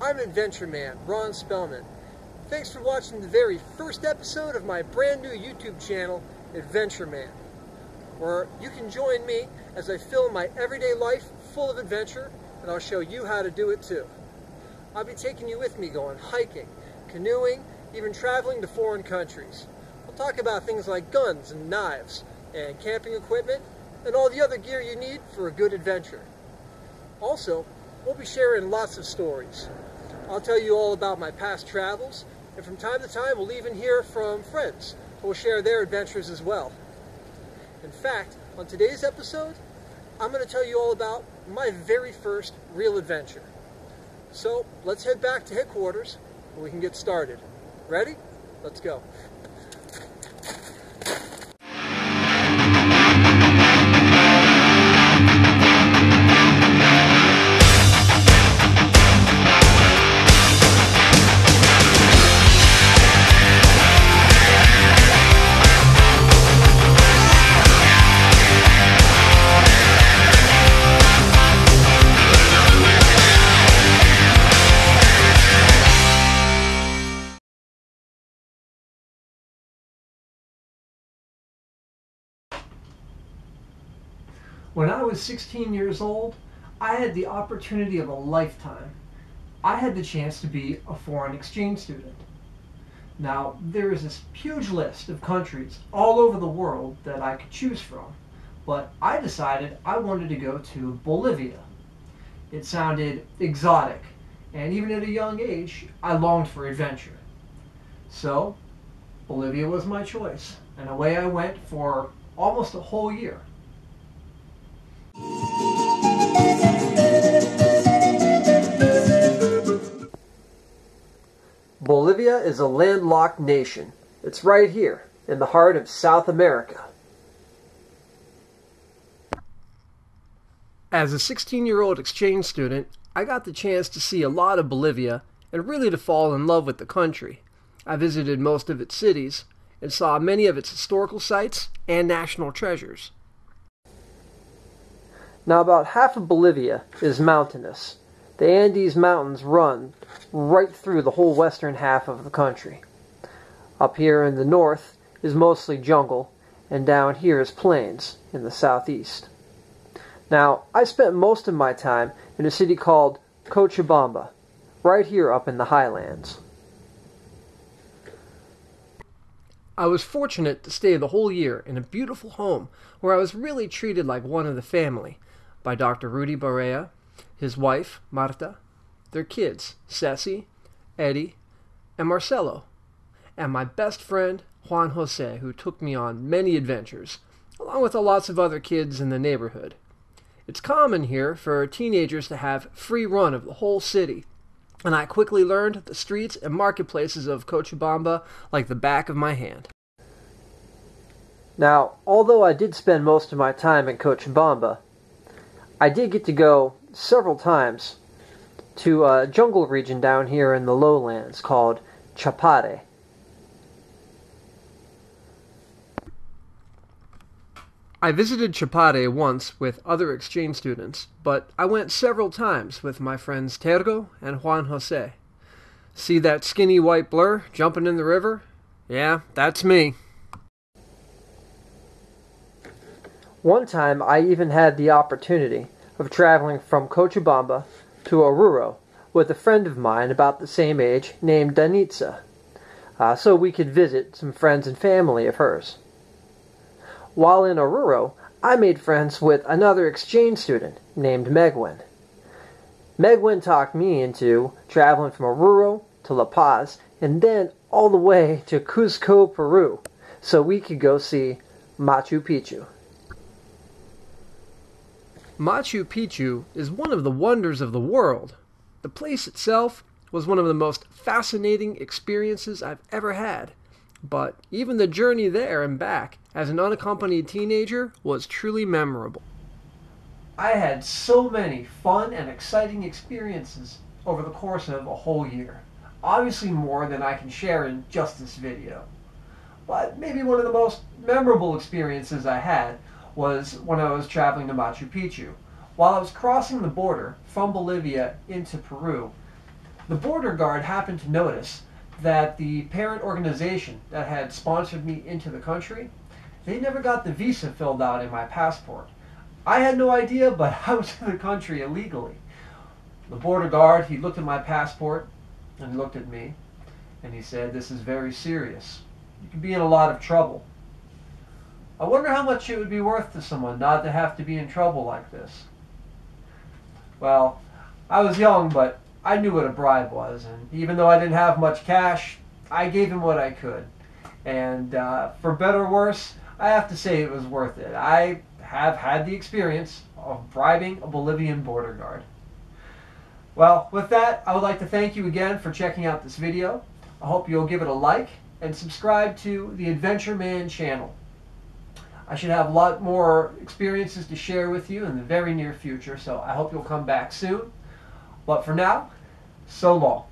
I'm Adventure Man, Ron Spellman. Thanks for watching the very first episode of my brand new YouTube channel, Adventure Man, where you can join me as I film my everyday life full of adventure, and I'll show you how to do it too. I'll be taking you with me going hiking, canoeing, even traveling to foreign countries. I'll talk about things like guns and knives, and camping equipment, and all the other gear you need for a good adventure. Also, we'll be sharing lots of stories. I'll tell you all about my past travels, and from time to time we'll even hear from friends who will share their adventures as well. In fact, on today's episode, I'm going to tell you all about my very first real adventure. So, let's head back to headquarters and we can get started. Ready? Let's go. When I was 16 years old, I had the opportunity of a lifetime. I had the chance to be a foreign exchange student. Now, there is this huge list of countries all over the world that I could choose from, but I decided I wanted to go to Bolivia. It sounded exotic, and even at a young age, I longed for adventure. So, Bolivia was my choice, and away I went for almost a whole year. Bolivia is a landlocked nation. It's right here, in the heart of South America. As a 16-year-old exchange student, I got the chance to see a lot of Bolivia and really to fall in love with the country. I visited most of its cities and saw many of its historical sites and national treasures. Now, about half of Bolivia is mountainous. The Andes Mountains run right through the whole western half of the country. Up here in the north is mostly jungle, and down here is plains in the southeast. Now, I spent most of my time in a city called Cochabamba, right here up in the highlands. I was fortunate to stay the whole year in a beautiful home where I was really treated like one of the family by Dr. Rudy Barea, his wife, Marta, their kids, Ceci, Eddie, and Marcelo, and my best friend, Juan Jose, who took me on many adventures, along with lots of other kids in the neighborhood. It's common here for teenagers to have free run of the whole city, and I quickly learned the streets and marketplaces of Cochabamba like the back of my hand. Now, although I did spend most of my time in Cochabamba, I did get to go several times to a jungle region down here in the lowlands called Chapare. I visited Chapare once with other exchange students, but I went several times with my friends Tergo and Juan Jose. See that skinny white blur jumping in the river? Yeah, that's me. One time I even had the opportunity of traveling from Cochabamba to Oruro with a friend of mine about the same age named Danitza, so we could visit some friends and family of hers. While in Oruro, I made friends with another exchange student named Megwin. Megwin talked me into traveling from Oruro to La Paz and then all the way to Cusco, Peru, so we could go see Machu Picchu. Machu Picchu is one of the wonders of the world. The place itself was one of the most fascinating experiences I've ever had. But even the journey there and back as an unaccompanied teenager was truly memorable. I had so many fun and exciting experiences over the course of a whole year. Obviously more than I can share in just this video. But maybe one of the most memorable experiences I had was when I was traveling to Machu Picchu. While I was crossing the border from Bolivia into Peru, The border guard happened to notice that the parent organization that had sponsored me into the country, they never got the visa filled out in my passport. I had no idea, but I was in the country illegally. The border guard, he looked at my passport and looked at me, and he said, "This is very serious. You could be in a lot of trouble." I wonder how much it would be worth to someone not to have to be in trouble like this. Well, I was young, but I knew what a bribe was, and even though I didn't have much cash, I gave him what I could. And for better or worse, I have to say it was worth it. I have had the experience of bribing a Bolivian border guard. Well, with that, I would like to thank you again for checking out this video. I hope you'll give it a like and subscribe to the Adventure Man channel. I should have a lot more experiences to share with you in the very near future, so I hope you'll come back soon. But for now, so long.